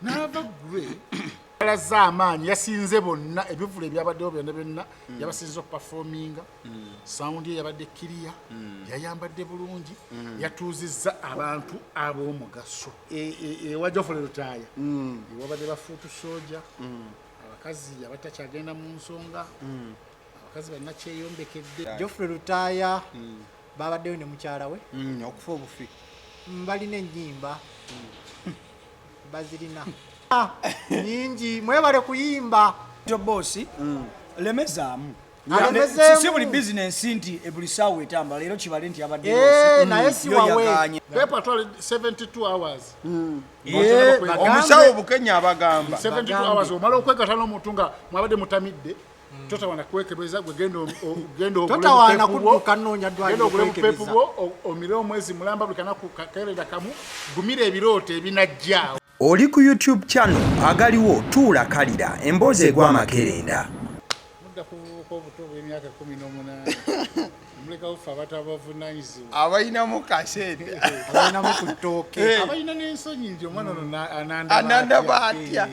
Naava gwe alaza amaanyi yasinze bonna ebivule ebyabaddewo byonna yabasinze okuperforminga sound ye yabadde clear yayambadde bulungi yatuuzizza abantu ab'omugaso ewa Geofrey Lutaaya ewabadde bafuutu soja abakazi abatakyagenda mu nsonga abakazi balina kyeyombekedde Geofrey Lutaaya babaddeyo ne mukyala we okufa obufi balina ennyimba bazirina nyingi mwebale kuyimba bosi lemezaamu si buli bizinensi nti buli saawa etambula leero kibale nti abadde naye si wawe pepatwale 72 hours omusawo bukenya abagamba 72 hours omala okwegata n'omuntu nga mwabadde mutamidde totawana kwekebeza gwe genda totawana kudduka nnoonya ddwaliro okwekebeza omire omwezi mulamba buli kanaku kakerera kamu gumira ebirooto ebinajjaawo. Oli ku YouTube channel agaliwo tuula kalira emboozi egw'amakerenda. Mudda ku obuto bw'emyaka 18 muleka ufa abatabavunaanyizibwa abayinamu kasente abayinamu ku ttooke abayina n'ensonyi nti omwana ono ananda batya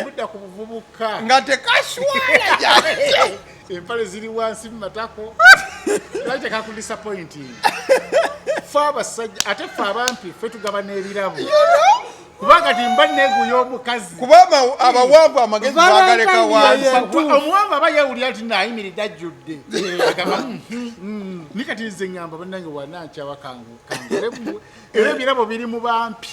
mudda ku buvubuka nga tekaswala gyate empale ziri wansi mu matako lwaki kakudisappointing fe abasajja ate fe abampi fe tugaba n'ebirabo kubanga timba neguyo omukazi kubanga abawanvu amagezi bagaleka wansi omuwanvu aba yawulira nti naayimiridde ajjudde agamba nikati nze ngamba bannange wanankyaba kangolemu era ebirabo biri mu bampi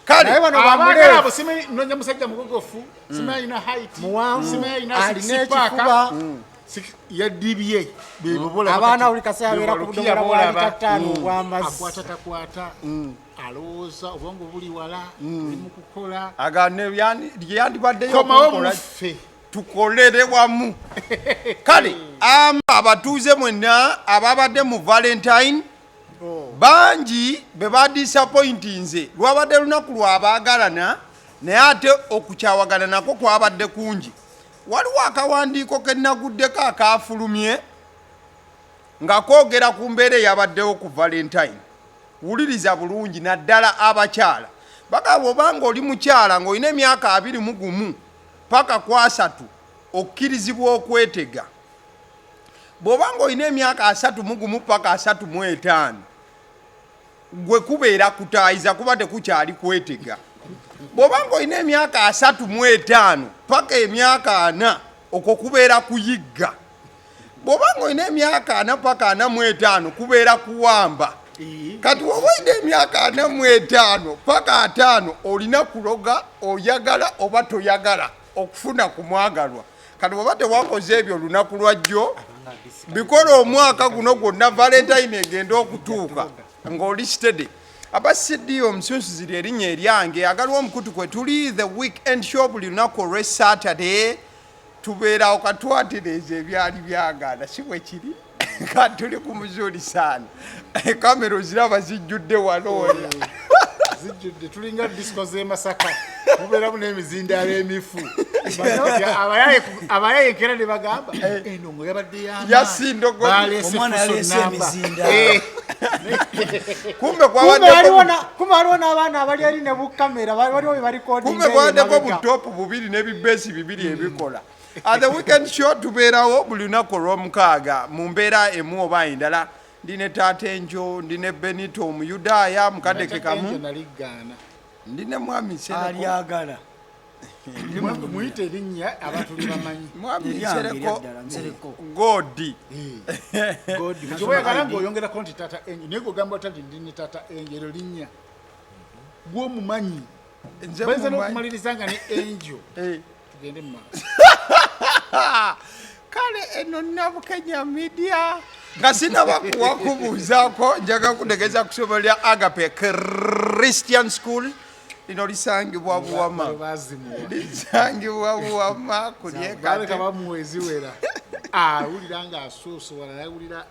kale abagala abo simanyi nonya musajja mugogofu simanyi alina height simanyi alina sipaaka yadibye abaana buli kaseera abeera ku budomola bwa lita 5 obw'amazzi akwata takwata alowooza obwongo buli wala buli mu kukola agane lyandibaddeyo komawo muffe tukolere wamu kale abatuuze mwenna ababadde mu Valentine bangi be badisappointinze lwabadde lunaku lwabaagalana naye ate okukyawagana nako kwabadde kungi. Waliwo akawandiiko ke naguddeko akaafulumye nga koogera ku mbeera eyabaddewo ku Valentine. Wuliriza bulungi naddala abakyala bagamba obanga oli mukyala ng'olina emyaka 21 paka ku 3 okkirizibwa okwetega. Bw'obanga olina emyaka 31 paka 35 gwe kubeera kutaayiza kuba tekukyali kwetega. Bw'obanga olina emyaka 35 paka emyaka 4 okwo kubeera kuyigga. Bw'obanga olina emyaka 4 paka 45 kubeera kuwamba. Kati wowe olina emyaka 45 paka 5 olina kuloga oyagala oba toyagala okufuna ku mwagalwa. Kati bw'oba tewakoze ebyo olunaku lwajjo bikola omwaka guno gwonna Valentine egenda okutuuka ng'oli steady. Abasidi omusunsuzi erinnya eryange agaliwo omukutu kwe tuli the weekend show buli lunaku olwe Saturday tubeerawo katwatereza ebyali byagana si bwe kiri kati tuli ku muzuuli sana kamera oziraba zijjudde wanoona zijjudde tulinga disco z'e Masaka mubeeramu n'emizindaalo emifu abayaye nkera ne bagamba endongo yabadde yasindogo omwana yaleese emizindaalo kumbe waliwo n'abaana abali eri ne bukamera waliwo bye balikodinga kumbe kwaddeko butopu bubiri n'ebibeesi bibiri ebikola. The weekend show tubeerawo buli lunaku olw'omukaaga mu mbeera emu oba endala. Ndine taata enjo ndine Benito omuyudaaya mukadeke kamu ndine mwami alyagala muyite erinnya abantu libamanyi mwami Sereko Godi kyoyagala ng'oyongerako nti taata enjo naye gogamba otati ndine taata enjo ero linnya gw'omumanyi bayinza n'okumaliriza nga ne enjo tugende mu maaso kale eno Nabukenya media nga sinaba kuwakubuuzaako njaga kutegeeza kusomero lya Agape Christian School lino lisangibwa Buwama lisangibwa Buwama kulyekate bamuwezi wera awulira nga asuusuwala yawulira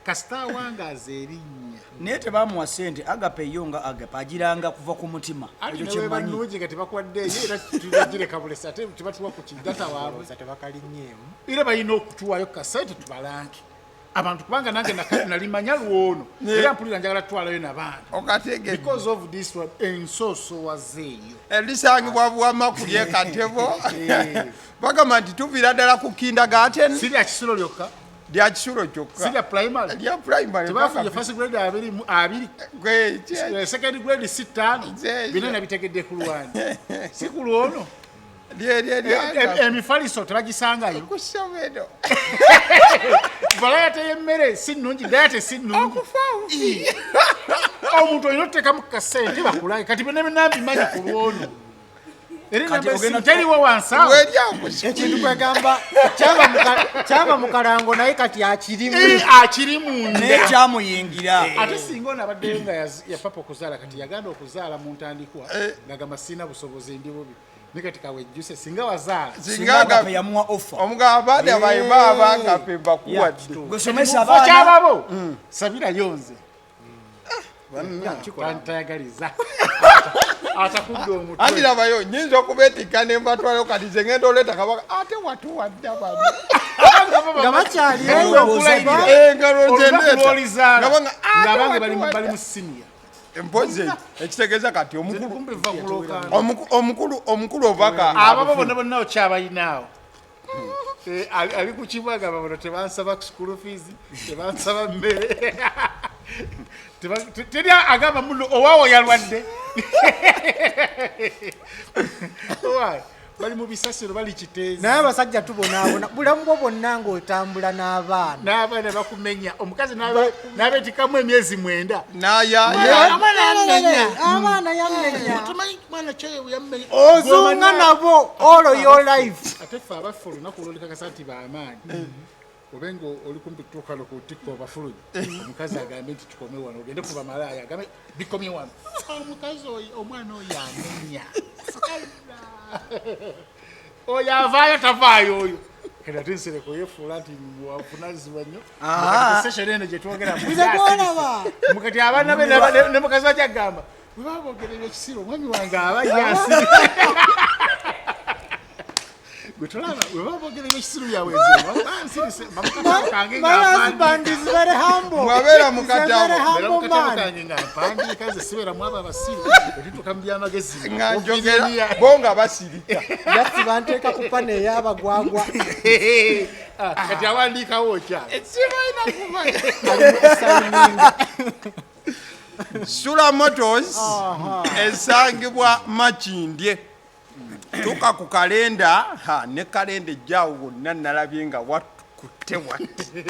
kasita wange azerinnya naye tebamuwa ssente Agape yo nga Agape agiranga kuva ku mutima ekyo kyemmanyi banungi nga tebakwaddeeyo era tubagireka bulesa ate tebatuwa ku kidata waabwe tebakalinyeemu era balina okutuwayo kasente tubalange abantu kubanga nange nalimanya lwono era mpulira njagala twalayo n'abantu because of this one ensooso wazeeyo erisangibwa buwama kulye katebo bagamba nti tuviira ddala ku kindergarten si lya kisulo lyokka lya kisulo kyokka si lya primary tebafunye first grade abiri second grade si 5 bino nabitegedde ku lwani si ku lwono emifaliso tebagisangayo kusomero valayate y'emmere si nnungi dayate si nnungi omuntu olina otteekamu kasente bakulage kati benambimanyi ku lwono teriwo wansawo ekintu kwegamba kyava mu kalango naye kati akirimu nekyamuyingira ate singa ono abaddeyo nga yapapa okuzaala kati yaganda okuzaala mu ntandikwa ngagamba sirina busobozi ndi bubi nikati kawejjuse singa wazaala singa yamuwa offer omugabade abayibaba nga pemba kuwadde gusomesa abaana kyababo sabira yonze kwantayagaliza atakudde omutwe andirabayo nyinza okubeetikka ne mbatwalayo kati ze ngenda oleeta kabaka ate watuwadde bano nga bakyali ngabange bali mu siniya empoze ekitegeeza kati omukulu ovaka ababo bonna bonna okyabayinaawo ali ku kibwaga babono tebansaba school fees tebansaba mmere teri agamba muno owaawo yalwadde bali mu bisasiro bali kiteezi naye abasajja tubonaabona bulamu bwo bonna ng'otambula n'abaana bakumenya omukazi n'abeetikamu emyezi 9 abaana yammenya ozunga nabo all your life ate ffe abaffe olunaku olwolikakasa nti bamaanyi obenga oli kumpi tutuuka lokutikka obafulunyi omukazi agambe nti tukome wano ogende kuba malaaya agambe bikomye wano omukazi oyo omwana oyo amenya oyo avaayo tavaayo oyo kenda tinsereko yefuula nti wavunanyizibwa nnyo session eno gyetwogera mukati abaana be ne mukazi wajja agamba bwe baba boogera ebyekisiiro omwami wange aba yasiri gwetolaba bwe baba boogera ebyekisiiro byawezeebwamwabeera mukatabo kange nga mpandiika ze sibeeramu abo abasiru etituuka mu byamagezi nga njogera bo nga basirika yasi banteeka ku pana ey'abagwagwa kati awandiikawo okyala Sula Motors esangibwa Makindye tuka ku kalenda ne kalenda ejjaawo wonna nalabye nga wakutte watte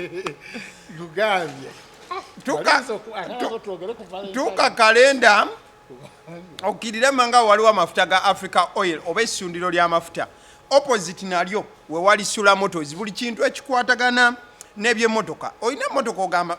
lugambye tuka kalenda okirirema nga waliwo amafuta ga Africa Oil oba essundiro ly'amafuta opposite nalyo we wali Sula Motors buli kintu ekikwatagana n'ebyemmotoka olina emmotoka ogamba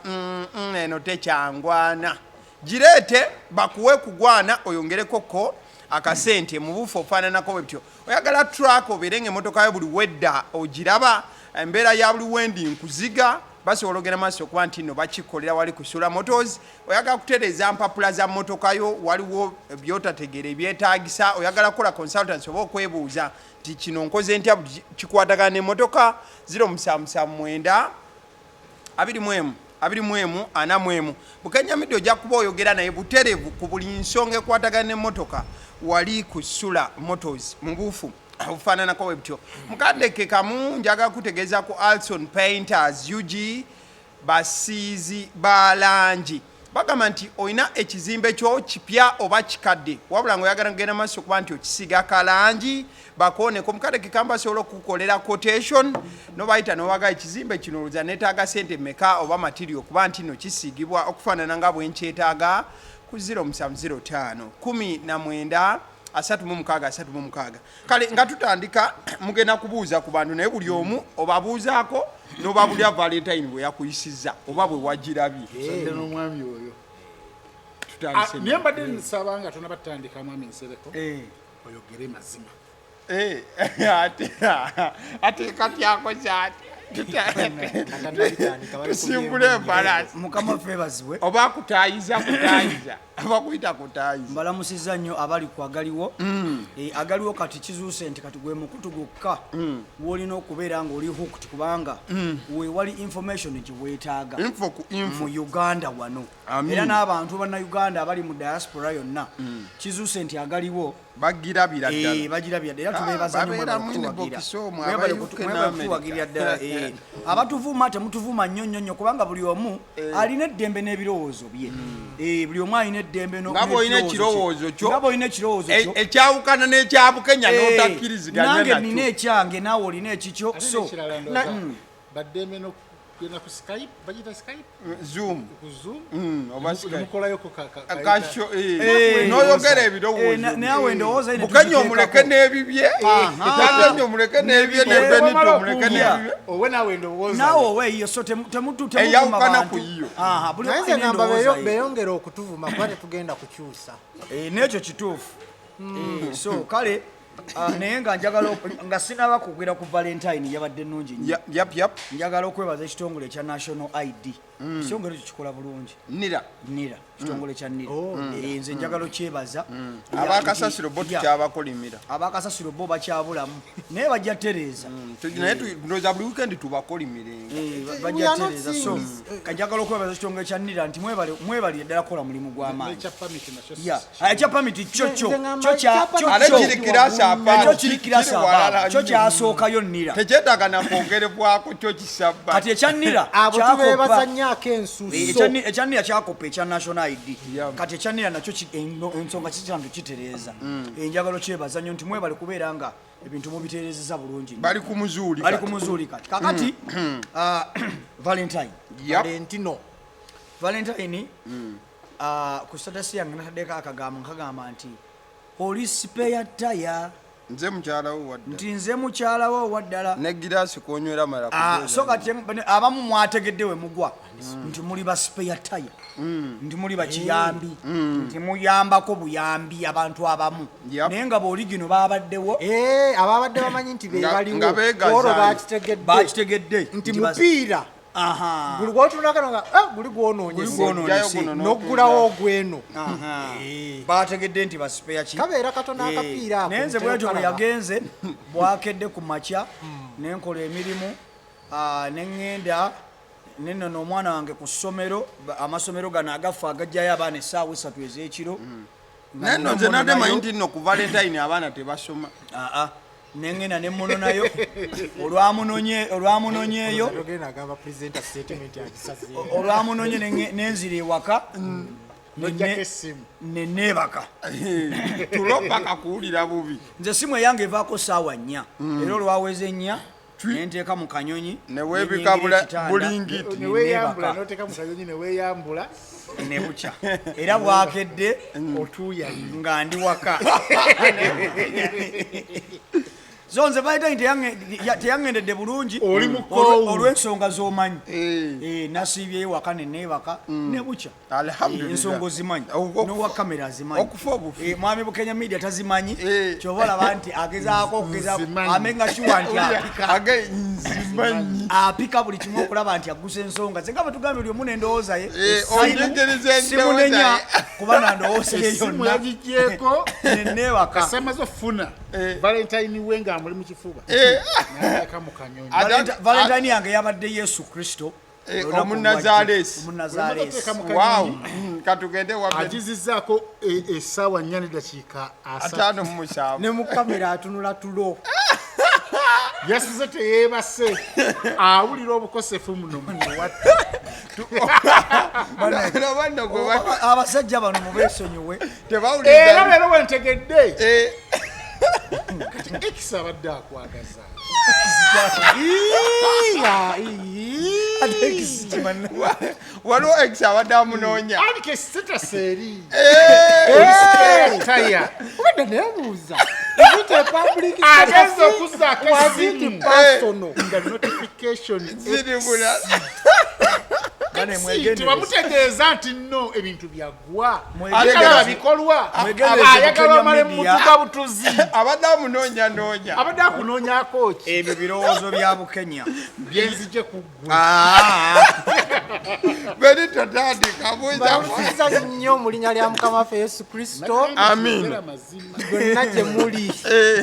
eno tekyangwana girete bakuwe kugwana oyongerekoko akasente mu bufu ofaananako bwetyo oyagala truck oberenga emmotoka yo buli wedda ogiraba embeera ya buli wendi nkuziga basobola ogenda maaso okuba nti nno bakikolera wali ku Sula Motors oyagala kutereeza mpapula za mmotoka yo waliwo byotategeera ebyetaagisa oyagala kukola consultants oba okwebuuza nti kino nkoze ntya kikwatagana n'emmotoka 0779 24 Bukanyamidde ojja kuba oyogera naye buterevu ku buli nsonga ekwatagana n'emmotoka wali ku Sula Motors mu buufu obufaananako bwe butyo mukandeke kamu njaga kutegeeza ku Alson Painters UG basiizi balangi bagamba nti olina ekizimbe kyo kipya oba kikadde wabula ng'oyagala kugenda maaso okuba nti okisiga kalangi bakooneko mukandeke kamu basobola okukolera quotation nobayita nowaga ekizimbe kino olowooza neetaaga sente meka oba material okuba nti no kisiigibwa okufaanana nga bwenkyetaaga ku 0705 19 36 kale nga tutandika mugenda kubuuza ku bantu naye buli omu obabuuzaako n'obabulya Valentine bwe yakuyisizza oba bwe wagirabye n'omwami oyo naye mbadde nsaba nga tonabatandika mwami Nsereko oyogere mazima ate kati akoze ati tusimbule embalasi mukama febazibwe oba kutayiza abakuyita kutayiza mbalamusizza nnyo abali ku agaliwo agaliwo kati kizuuse nti kati gwe mukutu gwokka w'olina okubeera ng'oli hooked kubanga weewali information gye weetaaga mu uganda wano era n'abantu bannayuganda abali mu diaspora yonna kizuuse nti agaliwo bagirabira ddala era tubeebaza nnyo kutuwagirira ddala abatuvuma temutuvuma nnyo kubanga buli omu alina eddembe n'ebirowoozo bye buli omu alina eddembe nga bw'olina ekirowoozo kyo ekyawukana n'ekyabukenya n'otakkiriziganya nange nina ekyange naawe olina ekikyo so baddembe n'okugenda ku Skype bagita Skype Zoom oba mukolayo ku kasho n'oyogera ebirowoozo naawe ndowooza bukenya omuleke n'ebibye ekyange omuleke n'ebibye n'ebenito omuleke n'ebibye owe naawe ndowooza naawe oweeyo so temututemu eyawukana ku yo naye nze ngamba beeyongera okutuvuma kuba tetugenda kukyusa n'ekyo kituufu so kale naye nga njagala nga sinaba kugwira ku Valentine yabadde nnungi nnyo njagala okwebaza ekitongole ekya National ID ekitongole ekyo kikola bulungi nira kitongole kya nira nze njagala okyebaza abakasasiro bo tukyabakolimira abakasasiro bo bakyabulamu naye bajja tereeza naye ndowooza buli weekend tubakolimirenga bajja tereeza so kanjagala okwebaza ekitongole kya nira nti mwebalire ddala kukola mulimu gw'amaanyi ekya pamiti kyo kyo kyasookayo nira tekyetaaga nakwongerebwako kyo kisabba kati ekya nira abo tubeebaza nnyoako ensuso ekya nira kyakopa ekya National ID kati ekya nira nakyo ensonga kikirantu kitereeza enjagalo kyebaza nnyo nti mwebale kubeera nga ebintu mubitereezeza bulungi bali ku muzuuli kati kakati Valentine ku status yange nataddeko akagambo nkagamba nti oli spare tire nze mukyalawo wadda nti nze mukyalawo waddala ne giraasi konywera mala so kati abamu mwategedde we mugwa nti muli ba spare tire nti muli bakiyambi nti muyambako buyambi abantu abamu naye nga b'oligino babaddewo ababadde bamanyi nti bebaliwo olwo bakitegedde nti mupiira buli gwotunakano nga guli gwonoonyese n'oggulawo ogweno bategedde nti basipeya ki kabeera katono akapiira ako naye nze bwetyo bwe yagenze bwakedde ku makya nenkola emirimu neŋŋenda nennono omwana wange ku ssomero amasomero gano agafa agajjayo abaana essaawa 3 ez'ekiro naye nno nze nadde manyi nti nno ku Valentine abaana tebasoma nengenda nemunonayo olwamunonyeeyo olwamunonye nenzira ewaka neneebaka tulopaka kuwulira bubi nze simu eyange evaako saawa 4 era olwaweze 4 nenteeka mu kanyonyi newebika bulingiti nebukya era bwakedde otuuya nga ndi waka so nze Valentine teyangendedde bulungi olw'ensonga z'omanyi nasiibyeyo waka neneebaka nebukya ensonga ozimanyi nowa kamera azimanyi mwami Bukenya media tazimanyi kyoba olaba nti agezaako amenga shuwa nti apika buli kimu okulaba nti agusa ensonga ze nga batugambye oli omu nendowooza ye simunenya kuba nandowooza yonna neneebaka kasamaze ofuna Valentine wenga amuli mu kifuba naka mu kanyonyi Valentine yange yabadde Yesu Kristo omunazalesi katugende agizizaako essaawa 4:5 ne mu kamera atunula tulo Yasinze teyeebase awulira obukosefu muno abasajja bano mubeesonyiwe era leero wentegedde kati X abadde akwagaza waliwo X abadde amunoonya alike status eri taya nebuuza ageze okuzaako essimu nga notification ziribula tebamutegeeza nti nno ebintu byaggwa Mwegeze. ayagala bikolwa ayagala amale mutuka butuzi abadde amunoonya abadde akunoonyako ki ebyo birowoozo bya bukenya byenzije kuggwa beri totandika bamusiza nnyo mu linnya lya mukama waffe yesu kristo gwenna gye muli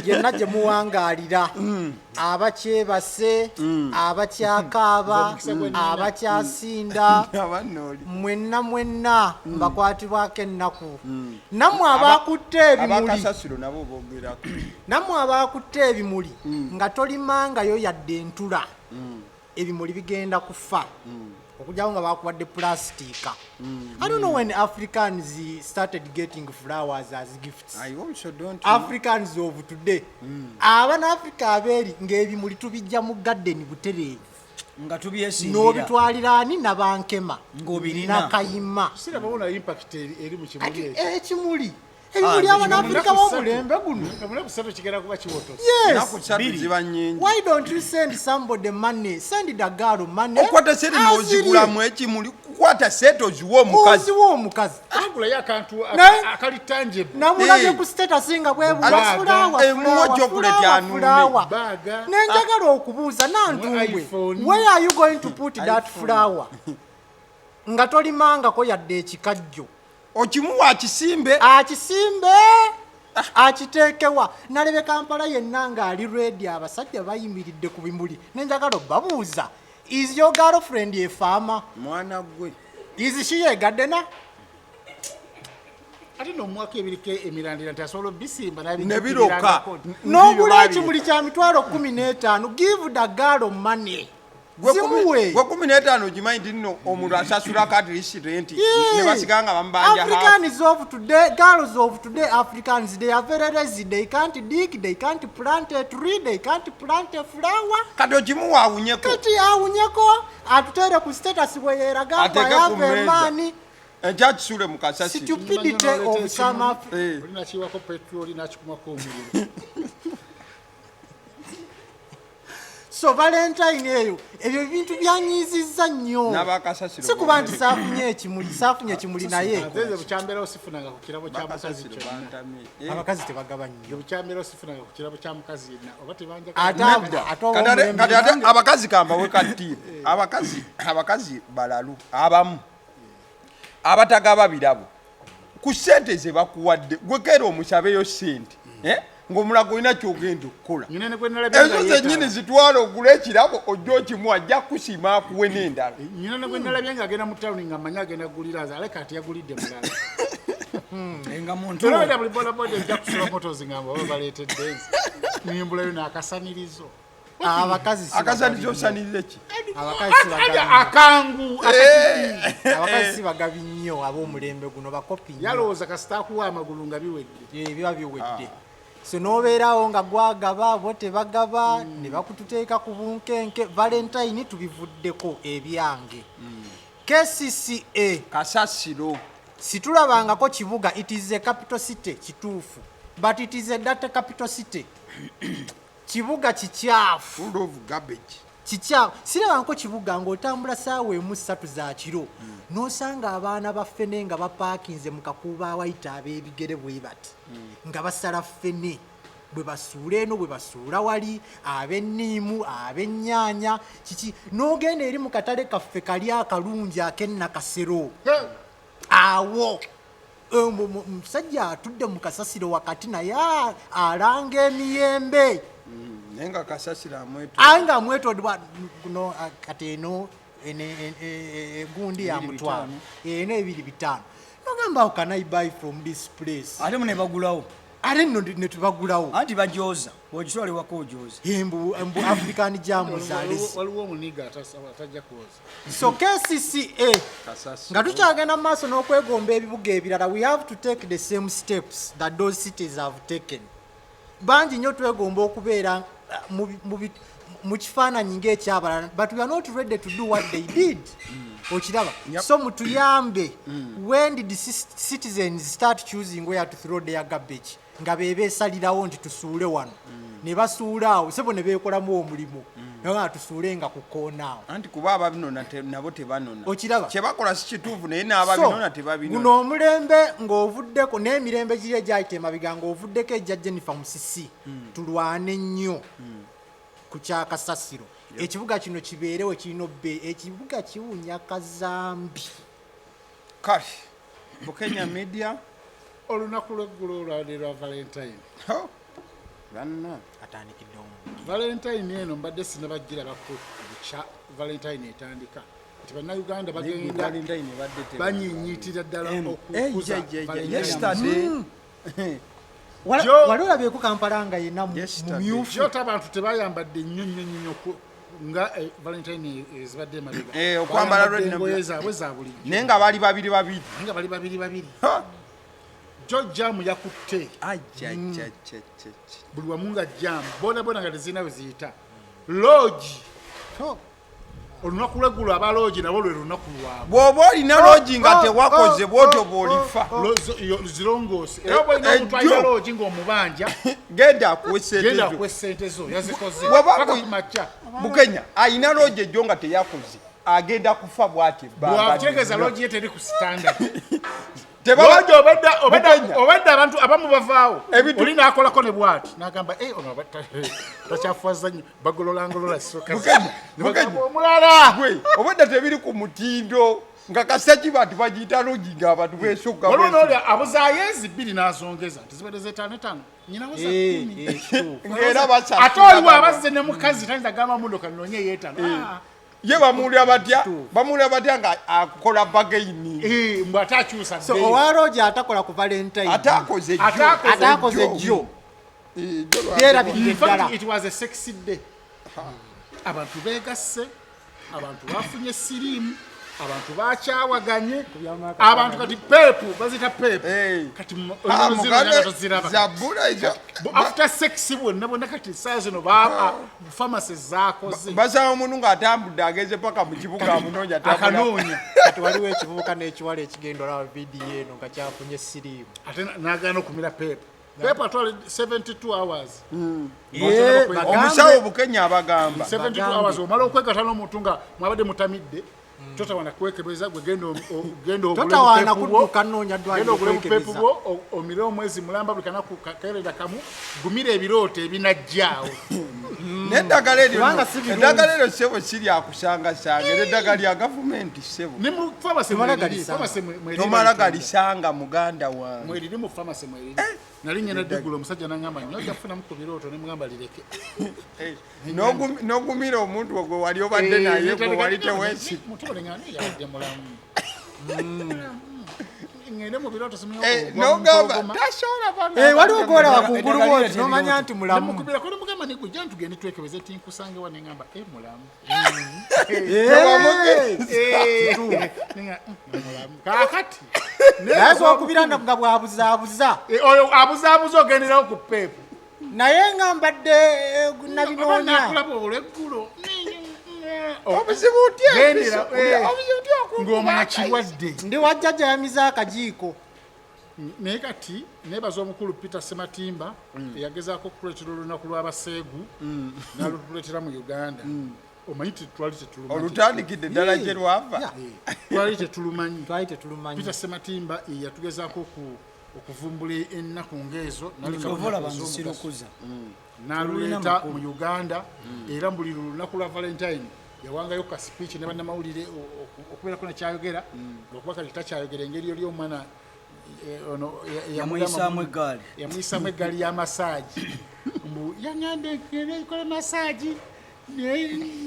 gyenna gye muwangaalira abakyebase abakyakaaba abakyasinda mwenna mbakwatibwako ennaku nammwe abakutte ebimuli abakasasiro nabo bogerako nammwe abakutte ebimuli nga tolimangayo yadde entula ebimuli bigenda kufa okujjawo nga bakuwadde plastica. I don't know when Africans started getting flowers as gifts. I also don't Africans of today abana Africa abeeri ng'ebimuli tubijja mu garden butereevu nga tubyesimbira n'obitwalira ani nabankema ng'obirina nakayima sira babona impact eri mu kimuli ekimuli ebimuli abana Africa b'omulembe guno kusatu kigenda kuba kiwoto yes ziba nyingi why don't you send somebody money send the girl money okwata sente n'ozigulamu ekimuli kukwata sente oziwa omukazi agulayo akantu akalitanje namulabye ku status nga emuwa chocolate anume nenjagala okubuuza nantumbwe where are you going to put that flower nga tolimangako yadde ekikajjo okimuwa akisimbe akiteekewa nalebe Kampala yenna ng'ali ready abasajja bayimiridde ku bimuli nenjagala babuuza is your girlfriend a farmer mwana gwe is she a gardener ate n'omwaka ebiriko emirandira nti asobola obisimba nebiroka n'ogula ekimuli kya mitwalo 15 give the girl money gwe 15 ogimanyi nti nno omuntu asasula katirisi renti ne basigala nga bamubanja Africans of today, girls of today, Africans, they are very lazy. They can't dig, they can't plant a tree, they can't plant a flower. kati okimuwa awunyeko Kati awunyeko atutere ku status bwe yeraga kwa yave mani ekyakisule mu kasasi stupidity of some olina kiwako petroli nakikumako omuliro so Valentine eyo ebyo bintu byanyiizizza nnyo n'abakasasiro si kuba nti saafunye ekimuli naye nze bukyambera osifunanga ku kirabo kya mukazi kyonna abakazi tebagaba nnyo bukyambera osifunanga ku kirabo kya mukazi yenna oba tebanja kati ate abakazi kambawe katiibu abakazi balalu abamu abatagaba birabo ku ssente ze bakuwadde gwekera omusabeyo ssente ng'omulago olina kyogenda okukola ezo zennyini zitwala ogula ekirabo ojja okimuwa ajja kusiima akuwe n'endala nyina ne gwe nalabye ng'agenda mu tawuni nga manya agenda guliraza aleka ati yagulidde mulala nga muntu olabeda buli bodaboda ejja kusula motozi nga mbaba baleetedde enzi nimbulayo n'akasanirizo akasanizo osaniriza ki akangu abakazi si bagabi nnyo ab'omulembe guno bakopi nnyo yalowooza kasita akuwa amagulu nga biwedde biba biwedde so n'obeerawo nga gwagaba bo tebagaba ne bakututeeka ku bunkenke Valentine tubivuddeko ebyange KCCA kasasiro situlabangako kibuga it is a capital city kituufu but it is a data capital city kibuga kikyafu full of garbage kikyafu sirabangako kibuga ng'otambula saawa emu 3 za kiro n'osanga abaana ba ffene nga bapaakinze mu kakuuba awayita ab'ebigere bwe bati nga basala ffene bwe basuula eno bwe basuula wali ab'enniimu ab'ennyaanya kiki n'ogenda eri mu katale kaffe kali akalungi ak'ennakasero awo omusajja atudde mu kasasiro wakati naye alanga emiyembe naye nga kasasiro anga amwetodwa kuno kati eno egundi ya mutwalo eno 2-5 nogamba how can I buy from this place ate mu ne bagulawo ate nno ne tubagulawo anti bajooza ogitwala ewaka ojooza embu African jamu zalesi waliwo omuniga atajja kuwoza so KCCA nga tukyagenda mu maaso n'okwegomba ebibuga ebirala we have to take the same steps that those cities have taken bangi nnyo twegomba okubeera mu kifaananyi ng'ekyabalala but we are not ready to do what they did okiraba so mutuyambe when did the citizens start choosing where to throw their garbage nga beebeesalirawo nti tusuule wano ne basuula awo sebo ne beekolamu omulimu naye tusuulenga ku koonaawo anti kuba ababinona nabo tebanona okiraba kyebakola si kituufu naye n'ababinona tebabinona guno omulembe ng'ovuddeko n'emirembe giri egyayita emabiga ng'ovuddeko ejja Jennifer Musisi tulwane nnyo ku kyakasasiro ekibuga kino kibeerewo kirina obbe ekibuga kiwunya kazambi kale Bukenya media olunaku lw'eggulo olwalirwa Valentine banna atandikidde Valentine eno mbadde sinabagirabako bukya Valentine etandika nti bannayuganda bagenda banyiinyiitira ddala okukuza wali olabyeko Kampala nga yenna mumyufu kyota abantu tebayambadde nnyo nga Valentine ezibadde emabega okwambala engoye zaabwe za bulijjo naye nga bali babiri jo jamu yakutte buli wamu nga jamu boonabona nga tezirina bwe ziyita loogi olunaku lweggulo aba loogi nabo lwe lunaku lwabwe bw'oba olina loogi nga tewakoze bwotyo bw'olifa zirongoosi era oba olina omutwalira loogi ng'omubanja genda akuwe sente zo yazikoze kumakya Bukenya ayina loogi ejjo nga teyakoze agenda kufa bw'ati bwategeeza loogi ye teri ku standard loogi obadde abantu abamu bavaawo oli n'akolako ne bw'ati n'agamba ono takyafuwaza nnyo bagololangolola omulala obadde tebiri ku mutindo nga kasaki bantu bagiyita loogi nga abantu beesogga waliwo n'oli abuzaayo ezi bbiri n'azongeza ntizibadde z'etaano nyinawo za ate oliwo abazze ne mukazi tayinza gamba mundoka nnoonye eyeetaano ye bamuwulira batya nga akola bagayini mbw ate akyusa owa loogi atakola ku Valentine ataakoze jjo yerabidde ddala it was a sexy day abantu beegasse abantu bafunye siriimu abantu bakyawaganye abantu kati peepu bazita peepu kati after sex bonna kati saa zino pharmacy zaakoze basaba omuntu ng'atambudde ageze paka mu kibuga amunoonya akanoonya kati waliwo ekivubuka n'ekiwala ekigenda olaba vidiyo eno nga kyafunye siriimu ate n'agaana okumira peepu peepu atwala 72 hours omusawo Bukenya abagamba 72 hours omala okwegatta n'omuntu nga mwabadde mutamidde totawana kwekebeza genda totawana kudduka nnoonya obupeepu bwo omire omwezi mulamba buli kanaku kaerera kamu gumira ebirooto ebinajjaawo n'eddagala eryo ssebo kiri akusangasanga era eddagala lya gavumenti ssebo tomala galisanga muganda wange mweriri mu famasi mweriri nali ngenda ddugula omusajja nangamba nojja kufunamu ku birooto ne mugamba lireke n'ogumira omuntu ogwe wali obadde naye gwe wali teweesi mutubalengani yabadde mulamu ngende mu birooto nogamba tasobola waliwo gwolaba kungulu bwoti nomanya nti mulamu nemukubirako nemugamba negujja ntugende twekebeze tinkusange wa neŋŋamba mulamu kakati naye okubira nga bwabuzaabuza oyo abuzaabuza ogenderawo ku peepu naye nga mbadde nabinoonya olweggulo obuzibu ng'omanya kirwadde ndi wajjajja yamiza akajiiko naye kati nebaza omukulu Peter Sematimba eyagezaako okutuleetera olunaku lw'abaseegu n'alutuleetera mu Uganda omanyi tetwali tetulumanyi olutandikidde ddala gye lwava twali tetulumanyi Peter Sematimba yatugezaako okuvumbula ennaku ng'ezo n'aluleeta mu Uganda era buli lunaku lwa Valentine yawangayo ka speech ne bannamawulire okubeerako nekyayogera lwokuba kati takyayogera engeri oli omwana yamuyisaamu eggaali y'amasaagi mbu yaŋŋambye ekole masaagi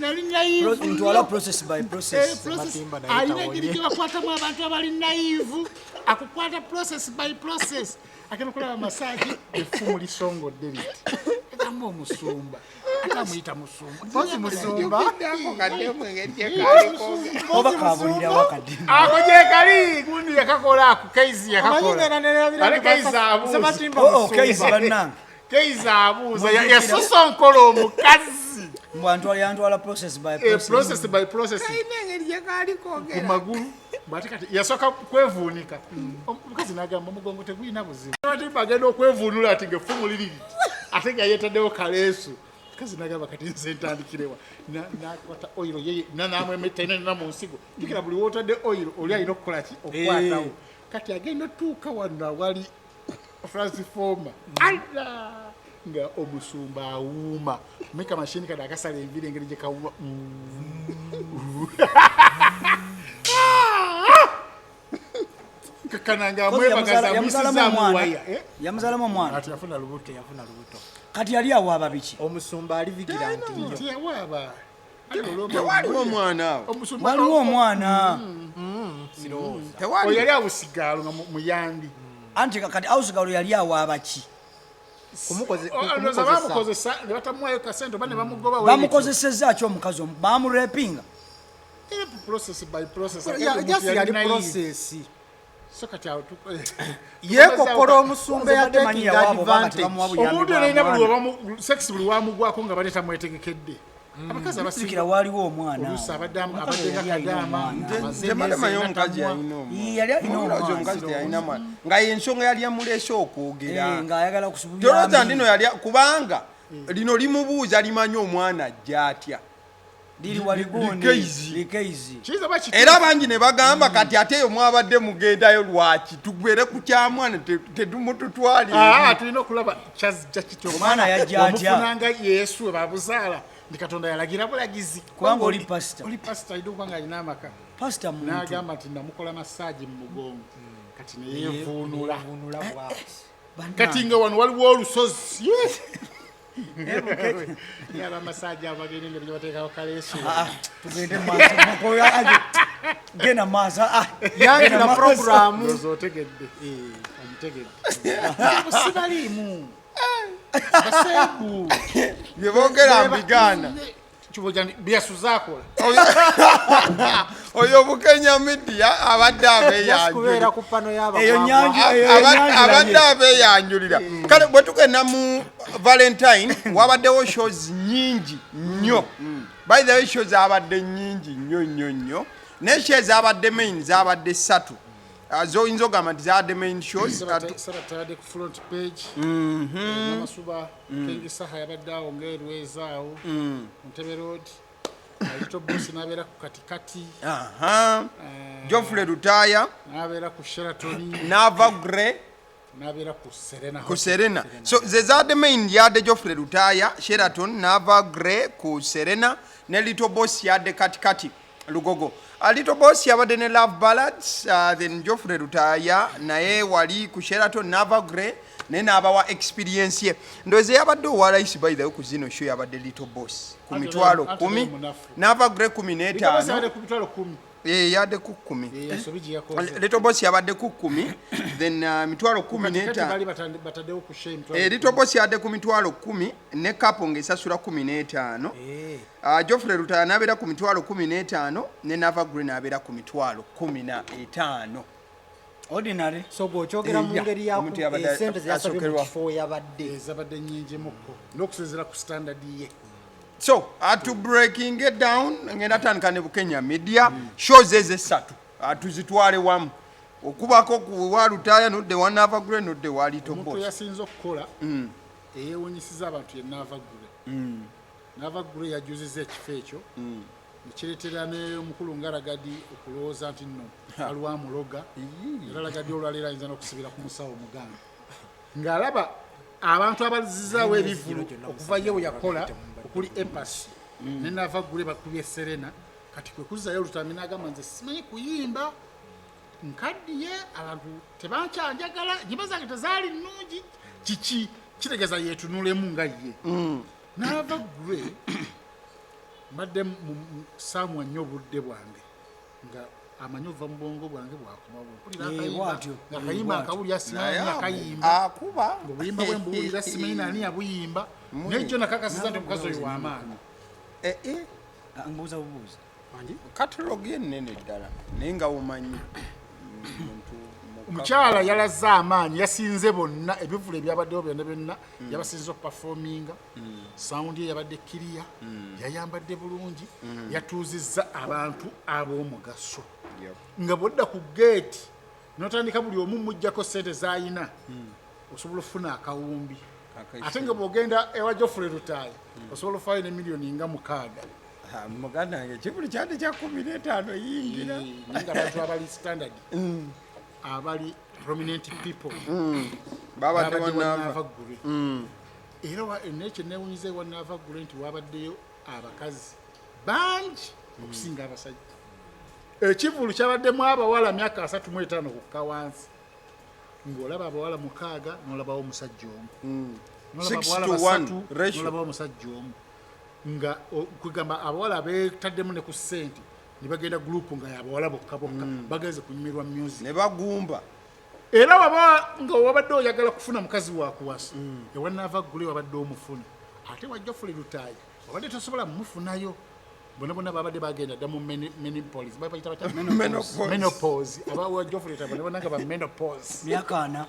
nali nayivuyalina engeri gye bakwatamu abantu abali nayivu akukwata process by process agenda okulaba masaagi effumu lisongodde liti egamba omusumba ate amuyita musumba ako gyekali gundi yakakola ako keizi yakakolale keizi abuuza yasosonkola omukazi ku magulu bate kati yasooka kwevuunika omukazi n'agamba omugongo tegulina buzibu agenda okwevuunula ati ng'effumu liri ate nga yeetaddewo kaleesu kazi nagamba kati nze ntandikirewa nakwata oil yeye namwemeta ina mu nsigo jukira buli wotadde oil oli alina okukola ki okwatawo kati agenda otuuka wano wali transformer alla nga omusumba awuuma meka mashini kada akasala enviri engeri gye kawuuma kakananga mwebagaza mwisizamu waya yamuzalamu omwana ati yafuna lubuto kati yali awaaba biki omusumba alivigira nti yawaaba tewaliwo omwana awo waliwo omwana yali awusigalo nga muyandi anti kati awusigalo yali awaaba ki bamukozesa ne batamuwayo kasente oba ne bamugoba bamukozesezza ki omukazi omu bamurepinga yali process so kati awo yekokola omusumba yatekinga advantage omuntu alina buli sex buli wamugwako nga baleeta mwetegekedde abakazi abasikira waliwo omwana oluusi abaddamu kadama temalamanyi omukazi omukazi teyalina mwana nga yensonga yali amuleese okwogera ng'ayagala kusubulira tolooza ndino yali kubanga lino limubuuza limanyi omwana ajja atya likeizi era bangi ne bagamba kati ate eyo mwabadde mugendayo lwaki tugwere ku kyamwana tetumututwalire tulina okulaba kyazja omwana yajja atya omufunanga yesu babuzaala ndi katonda yalagira bulagizi kubanga oli pasita alina okuba nga alina amaka pasita muntu n'agamba nti namukola massaaji mu mugongo kati neyevuunula kati nga wano waliwo olusozi yaba massaaji abageni nga byebateekako kaleeso tugende maaso genda maaso yangira programu otegedde omutegedde sibaliimu baseebu byeboogera mbigaana byasuzakola oyo bukenya midiya abadde abeeyanjulira kale bwe tugenda mu valentine wabaddewo shows nyingi nnyo by the way shows abadde nyingi nnyo naye shows zabadde main zabadde 3 zoyinza ogamba nti zabadde main shows tayadde ku front page namasuba kengi saha yabadde awo ngaerwezaawo Ntebe road Lyto boss nabeera ku katikati Geofrey Lutaaya nabeera ku Sheraton Naava nabeera ku Serena so ze zadde main yadde Geofrey Lutaaya Sheraton Naava ku Serena ne Lyto boss yadde katikati Lugogo Lyto boss yabadde ne Love Ballads then Geofrey Lutaaya naye wali ku Sheraton Naava naye n'abawa experience ye ndoze yabadde owalaisi by the way ku zino show yabadde Lyto boss ku mitwalo 10 Naava 15 yadde ku 10 Lyto boss yabadde ku 10 then mitwalo 15 Lyto boss yadde ku mitwalo 10 ne kapo ngesasula 15 Geofrey Lutaaya nabeera ku mitwalo 15 ne Naava nabeera ku mitwalo 15 ordinary so bw'okyogera mu ngeri yako esente zeyasabye mu kifo zabadde nnyingi mukko n'okusinziira ku standard ye so to breaking it down ngenda tandika ne Bukenya media shows eze 3 tuzitwale wamu okubako ku wa Lutaaya nodde wa Naava nodde wa Lyto boss omuntu yasinze okukola eyeewunyisiza abantu ye Naava yajuziza ekifo ekyo nekireetera n'omukulu nga Lagadi okulowooza nti nno waliwo amuloga era Lagadi olwaleero ayinza n'okusibira ku musawo muganda ng'alaba abantu abazizaawo ebivulu okuva ye we yakola okuli empasi ne Naava bakubye Serena kati kwe kuzzayo Lutaaya n'agamba nze simanyi kuyimba nkaddiye abantu tebankyanjagala nyimba zange tezaali nnungi kiki kitegeeza yeetunulemu nga ye Naava mbadde saamwa nnyo obudde bwange nga amanyi ova mu bwongo bwange bwakuma nga kayimba akawulira simanyi akayimba obuyimba bwe mbuwulira simanyi nani yabuyimba naye jjo nakakasiza nti omukazi oyo w'amaanyi mbuuza bubuuza katalogi ennene ddala naye nga womanyi omukyala yalaze amaanyi yasinze bonna ebivulu ebyabaddewo byonna yabasinze okupafominga sawundi ye yabadde kiriya yayambadde bulungi yatuuzizza abantu ab'omugaso nga bwodda ku geeti n'otandika buli omu mujjako sente z'ayina osobola okufuna akawumbi ate nga bw'ogenda ewa Geofrey Lutaaya osobola ofaayo ne miliyoni nga 6 muganda wange kibuli kyandi kya 15 yingira naye nga abantu abali standard abali prominent people babadde Naava Gule era nekyo newunyiza ewa Naava Gule nti wabaddeyo abakazi bangi okusinga abasajja ekivulu kyabaddemu abawala myaka 35 kukka wansi ng'olaba abawala 6 n'olabawo omusajja omu 6:1 n'olabawo omusajja omu nga kugamba abawala beetaddemu ne ku ssente ne bagenda gurupu nga yabawala bokka bagenze kunyumirwa music ne bagumba era waba nga wabadde oyagala kufuna mukazi wakuwasa ewa Naava Gule wabadde omufuna ate wa Geofrey Lutaaya wabadde tosobola mumufunayo bona babadde bagenda dda mu menopause abawa Geofrey Lutaaya bona nga ba menopause myaka 4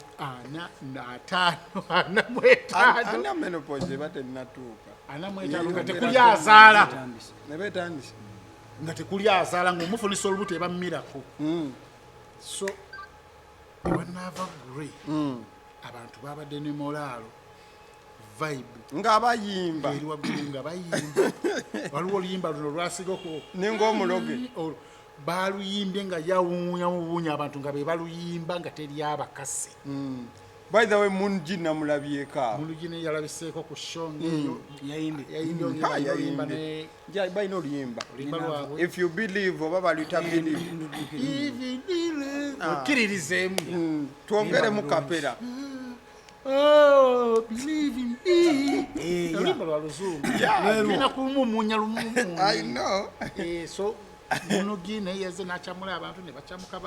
menopause bate natuuka 45 nga tekuli azaala ne betandise nga tekuli azaala ng'omufunisa olubuto ebammirako so ewa Naava Gule abantu babadde ne molaalo vibe nga bayimba eri waggulu nga bayimba waliwo oluyimba luno lwasigako ningaomuloge baluyimbye nga yawuunyamubuunya abantu nga be baluyimba nga teri abakase by the way mungi namulabyeko awo mulugine yalabiseeko ku show ngeeyo balina oluyimba lwabwe if you believe oba baluyita believe okkiririzeemu twongeremu kapera believe in me oluyimba lwa luzungu lina kumumunya I know so munugi naye yeze n'akyamula abantu ne bakyamuka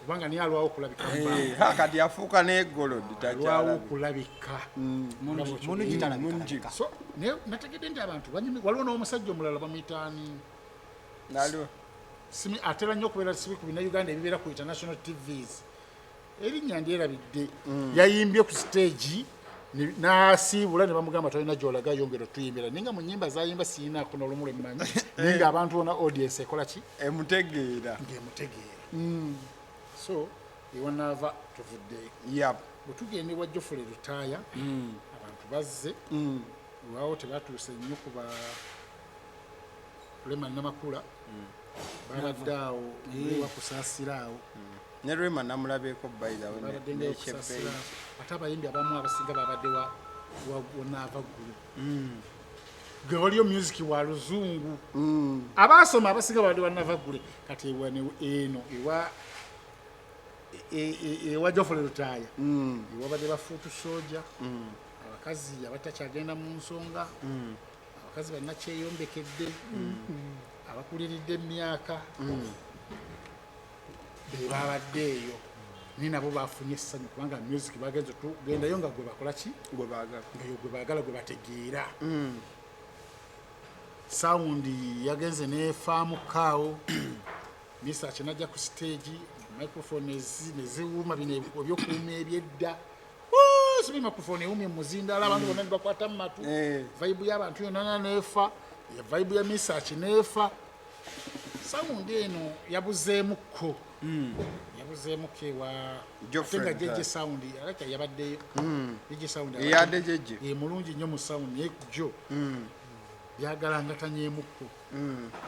kubanga niye alwawo okulabika kati afuuka negolodi alwawo okulabika mungi so nategedde nti abantu waliwo n'omusajja omulala bamuyitaani atera nnyo okubeera sibi ku binauganda ebibeera ku international tvs erinnya ndyerabidde yayimbye ku stage n'asiibula ne bamugamba talina gy'olaga yongera otuyimbira naye nga mu nnyimba zayimba siinaako n'olumu lwemmanyi naye ng'abantu bona audience ekola ki emutegeera so ewa Naava tuvuddeyo bwe tugenda ewa Geofrey Lutaaya abantu bazze waawo tebatuuse nnyo ku Lema Namakula babadde awo bakusaasira awo ne Rema namulabeeko babadde ngaokusaasira ate abayimbi abamu abasinga babadde wa Naava Gule ge waliyo music wa luzungu abaasoma abasinga babadde wa Naava Gule kati eno ewa Geofrey Lutaaya ewabadde bafuutu soja abakazi abatakyagenda mu nsonga abakazi bannakyeyombekedde abakuliridde emyaka bebabadde eyo naye nabo bafunye essanyu kubanga music bagenze tugendayo nga gwe bakola ki gwe baagala gwe bategeera sawundi yagenze nefaamu kaawo misa kinajja ku stage microphone neziwuma bino ebyokuuma ebyedda sibi microphone ewumye muzindala abantu bonna nibakwata mu matu vibe y'abantu yonna neefa vibe ya misaki neefa sawundi eno yabuzeemuko ewa Geofrey jeje sawundi alaka yabaddeyo jeje sawundi eyadde jeje mulungi nnyo mu sawundi naye jo byagalangatanyeemukko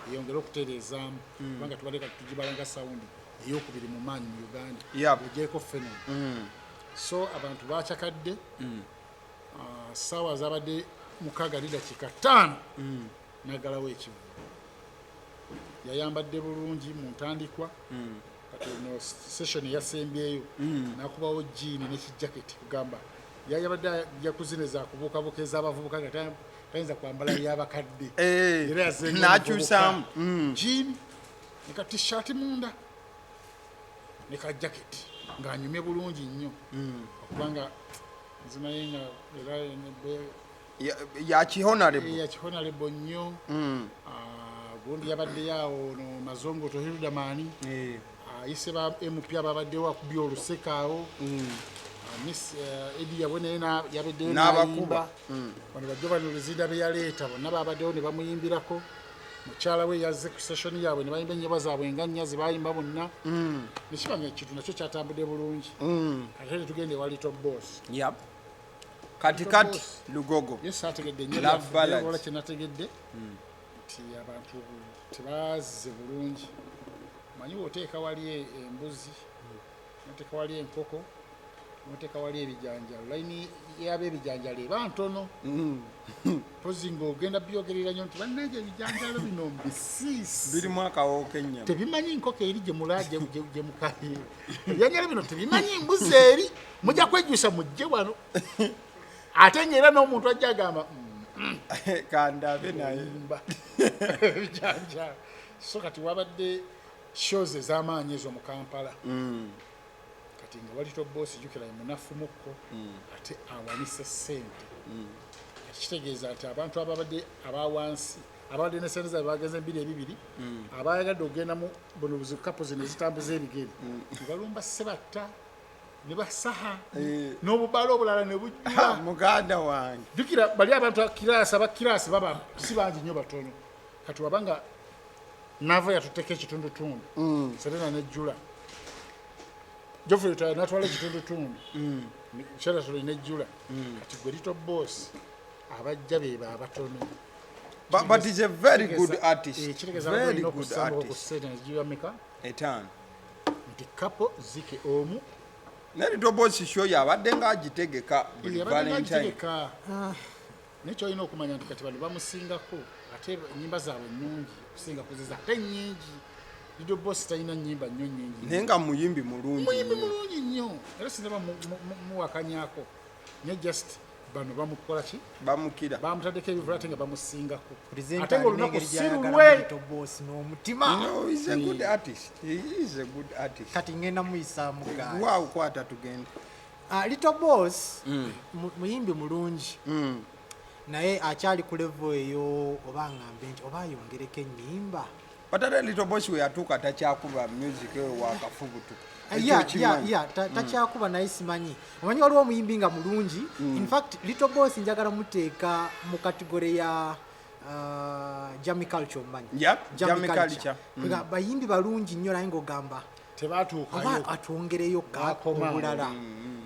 eyongera okutereezaamu kubanga tubadde kati tugibalanga sawundi eyokubiri mu maanyi mu Uganda ogyeko fenon so abantu bakyakadde ssaawa zabadde 6:5 nagalawo ekivu yayambadde bulungi mu ntandikwa kati no session yasembyeyo nakubawo jiini nekijaketi kugamba yayabadde ajja kuzineza kubuukabuuka ez'abavubuka nga tayinza kwambala y'abakadde era nakyusaamu jiini neka t-shirt munda neka jaketi ng'anyumye bulungi nnyo okubanga nzimaye nga era yakihonalebo nnyo gundi yabaddeyo awo no mazongoto Hildamani ayise ba MP ababaddewo akubye oluseka awo Miss Edi yabone yabaddeyo n'abakuba bano bajjo bano luzinda be yaleeta bonna babaddewo ne bamuyimbirako mukyala we yazze ku session yaabwe ne bayimba ennyimba zaabwe nga nnya zibayimba bonna nekibanga ekintu nakyo kyatambudde bulungi ate ne tugende wa Lyto boss katikati lugogo yes ategedde nnyo Love ballads. wala kyenategedde nti abantu tebazze bulungi manyi oteeka wali embuzi oteeka wali enkoko oteeka wali ebijanjalo layini yaba ebijanjalo eba ntono pozi ng'ogenda byogerera nnyo nti bannange ebijanjalo bino mbisiisi birimu akawo k'ennyama tebimanyi nkoko eri gye mukaye ebijanjalo bino tebimanyi mbuzi eri mujja kwejjusa mujje wano ate ng'era n'omuntu ajja agamba kandabe naye ebijanjalo so kati wabadde shows ez'amaanyi ezo mu Kampala kati nga wali tobosi jukira munafumukko ate awanise ssente kitegeeza nti abantu ababadde abawansi ababadde ne sente zaabwe bagenze 2 abayagadde okugenda mu buno buzikapo zino ezitambuza ebigere balumba sebatta ne basaha n'obubala obulala ne bujjula muganda wange jukira bali abantu abakiraasi baba si bangi nnyo batono kati wabanga Naava yatuteeka ekitundutundu Serena nejjula Geofrey Lutaaya natwala ekitundutundu Sheraton nejjula kati gwe Lyto boss abajja be abatono but he's a very good artist very good artist etano nti kapo zike omu Lyto boss show yabadde ng'agitegeka buli Valentine nekyo olina okumanya nti kati bano bamusingako ate ennyimba zaabwe nnungi kusinga kuziza ate nnyingi Lyto boss talina nnyimba nnyo nnyingi naye nga muyimbi mulungi nnyo era sinaba muwakanyako ne just bano bamukola ki bamukira bamutaddeko ebivula ate nga bamusingako ate ng'olunaku sirulwe n'omutima he's a good artist kati ngenda muyisaamu gaali waaw kwata tugende Lyto boss muyimbi mulungi naye akyali ku level eyo oba ngambe nti oba ayongereko ennyimba but ate Lyto boss we yatuuka takyakuba music eyo wakafubutu takyakuba naye simanyi omanyi waliwo omuyimbi nga mulungi in fact Lyto boss njagala muteeka mu kategore ya Jammy culture omanyi Jammy culture bayimbi balungi nnyo naye ng'ogamba tebatuukayo oba atwongereyo obulala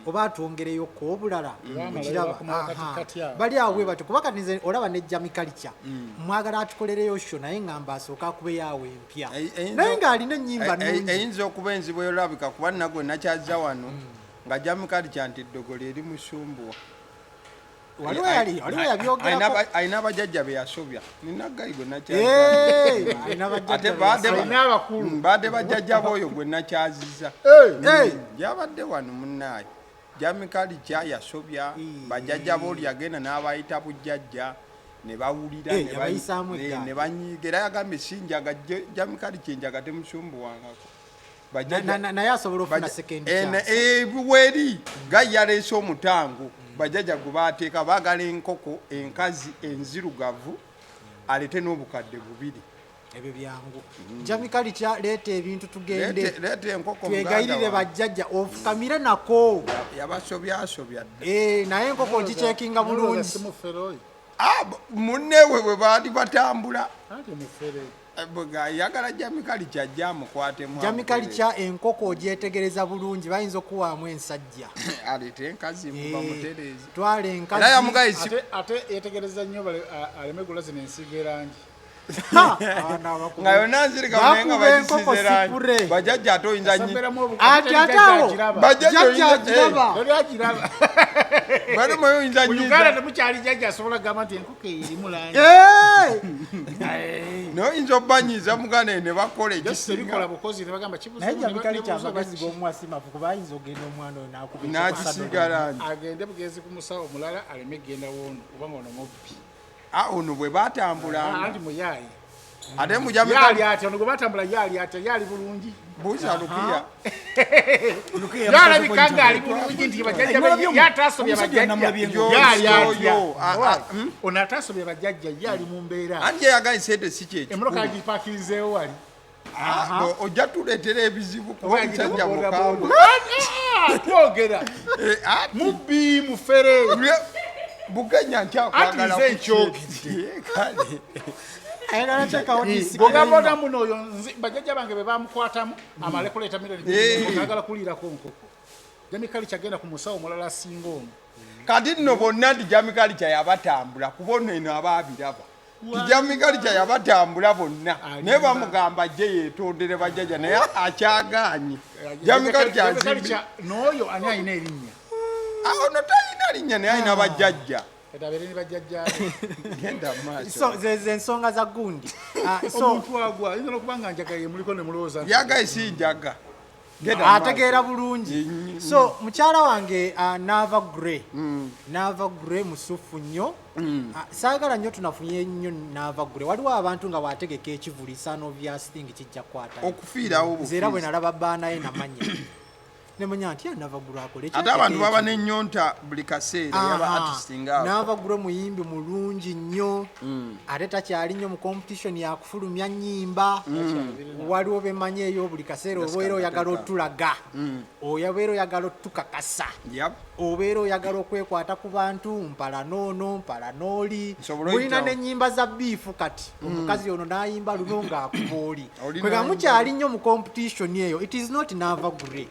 oba atwongereyoko obulala okiraba bali awo bwe batyo kuba kati nze olaba ne Jammy culture mwagala atukolereyo sho naye ngamba asooka akubeyo awo empya naye ng'alina ennyimba nnungi eyinza okuba enzibu erabika kuba nagwe nakyazza wano nga Jammy culture nti eddogolo eri musumbuwa waliwo yabyogerako alina abajjajja be yasobya nina gali gwe ate baadde bajjajja b'oyo gwe nakyaziza gyabadde wano munnaayo Jammy culture yasobya bajjajja b'oli yagenda n'abayita bujjajja ne bawulira ne banyiiga era yagambye sinjaga Jammy culture njaga temusumbuwangako naye asobola okufuna second weri gayaleese omutango bajjajja gwe baateeka baagala enkoko enkazi enzirugavu alete n'obukadde 2 ebyo byangu Jammy culture leeta ebintu tugende leeta enkoko twegayirire bajjajja ofukamire nako yabasobyasobya naye enkoko ogicekinga bulungi munnewe bwe baali batambula yagala Jammy culture gyamukwatemu Jammy culture enkoko ogyetegereza bulungi bayinza okuwaamu ensajja alete enkazi bamutereezi twala enkazi ate yetegereza nnyo aleme gula zino ensiga erangi nga yonna nzirika naye nga bagisize erangi bajjajja ate oyinza ati atawo balemayo oyinza Uganda temukyali jjajja asobola kugamba nti enkoko erimu langi naye oyinza obanyiiza muganda ne bakola ekisibikola bukozi ne bagamba naye Jammy culture amagezi g'omuwasimafu kuba ayinza ogenda omwana oyo n'akisiga langi agende bugezi ku musawo omulala aleme genda woono kubanga ono mubbi ono bwe batambula anti muyaayi ate mu Jammy yaali ati ono gwe batambula yaali ati yaali bulungi buuza Lukiya yalabika ng'ali bulungi nti bajjajja yataasobya bajjajja yaali ati ono ataasobya bajjajja yaali mu mbeera anti yagaye sente si kyekyo emmotoka agipakirizeewo wali ojja tuleetera ebizibu kuba omusajja mukambwe twogera mubbi mufere bugenya nkyakwagala bwogambona muno oyo bajjajja bange be bamukwatamu amale kuleeta milioni agala kuliirako nkoko Jammy culture agenda ku musawo omulala asinga ono kati nno bonna tijamikali kya yabatambula kubona eno abaabiraba tijamikali kya yabatambula bonna naye bamugamba ajje yeetondere bajjaja naye akyagaanye jamikali kyazimbi n'oyo ani alina erinnya ono talina linnya naye alina bajjajja etabeereni bajjajja genda maaso ze ensonga za gundi omuntu agwa ayinza n'okuba nga njagaye muliko ne mulowooza yagaye si njaga ategeera bulungi so mukyala wange Naava Gray musufu nnyo saagala nnyo tunafunye nnyo Naava Gray waliwo abantu nga bwategeka ekivuli son obvious thing kijja kukwata okufiirawo nze era bwe nalaba baanaye namanya nemanya nti Naava Gray akole ate abantu baba n'ennyonta buli kaseera yaba artist ngaabo Naava Gray muyimbi mulungi nnyo ate takyali nnyo mu competition yakufulumya nnyimba waliwo bemanya eyo buli kaseera obeera oyagala otulaga oyabeera oyagala otukakasa obeera oyagala okwekwata ku bantu mpala noono mpala n'oli mulina n'ennyimba za biifu kati omukazi ono n'ayimba luno ng'akuba oli kwega mukyali nnyo mu competition eyo it is not Naava Gray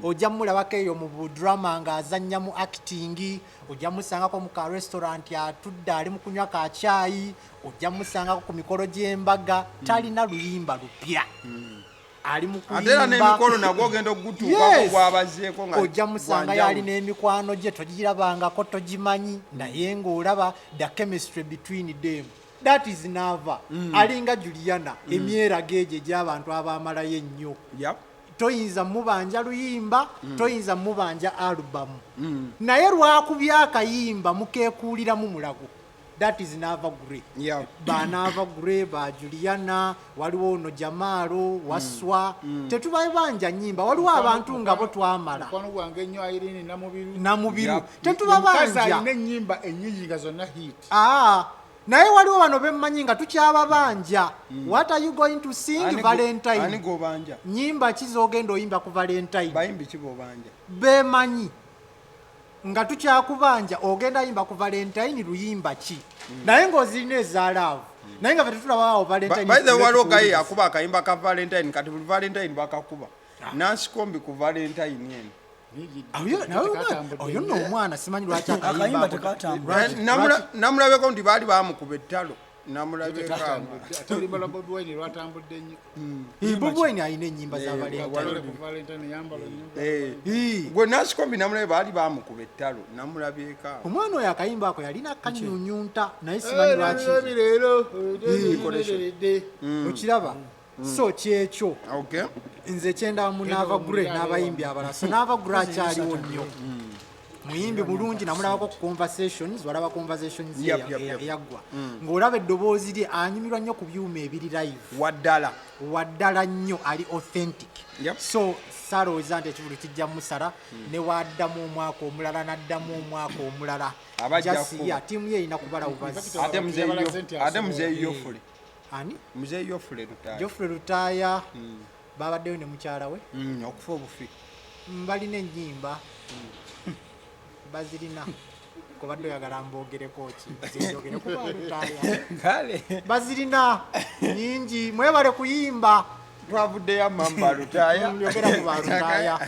ojja mulabako eyo mu budrama ng'azannya mu acting ojja musangako mu ka restaurant atudde ali mu kunywa ka caayi ojja musangako ku mikolo gy'embaga talina luyimba lupya ali mu kuyimba atera n'emikolo nagwo ogenda okugutuukako gwabazeeko nga ojja musanga yali n'emikwano gye togirabangako togimanyi naye ng'olaba the chemistry between them that is Naava alinga Juliana emyeraga egyo egy'abantu abaamalayo ennyo toyinza mubanja luyimba toyinza mubanja alubamu naye lwakubya akayimba mukeekuuliramu mulago that is Naava Gray ba Naava Gray ba Juliana waliwo ono Jamaalo Waswa tetubabanja nnyimba waliwo abantu nga bo twamala mukwano gwange ennyo Irene namubiru tetubabanja alina ennyimba ennyingi nga zonna hit naye waliwo bano bemmanyi nga tukyababanja what are you going to sing Valentine ani gobanja nyimba kizogenda oyimba ku Valentine bayimbi kibobanja bemanyi nga tukyakubanja ogenda yimba ku Valentine luyimba ki naye ng'ozirina ezaalaavu naye nga fetutulabawo Valentine by the waliwo gaye akuba akayimba ka Valentine kati buli Valentine bakakuba nansikombi ku Valentine eno oyo nno omwana simanyi lwaki akayimba tekatambula namulabeko nti baali bamukuba ettalo Bobi Wine alina ennyimba za gwe nansikombi namulabe baali bamukuba ettalo namulabyeko omwana oyo akayimba ako yalina akanyunyunta naye simanyi lwaki okiraba so kyekyo nze kyenda mu Naava Gray n'abayimbi abalala so Naava Gray akyaliwo nnyo muyimbi mulungi namulabako ku conversations walaba conversations eyaggwa ng'olaba eddoboozi lye anyumirwa nnyo ku byuma ebiri live waddala nnyo ali authentic so salowooza nti ekivulu kijja musala ne waddamu omwaka omulala n'addamu omwaka omulala jasiya tiimu ye erina kubala bubazi ate muzeeyi Geofrey ani muzeeyi Geofrey Lutaaya babaddeyo ne mukyala we okufa obufi balina ennyimba bazirina kubadde oyagala mbogereko ki bazirina nyingi mwebale kuyimba twavuddeyo amamba Lutaaya yogera ku Lutaaya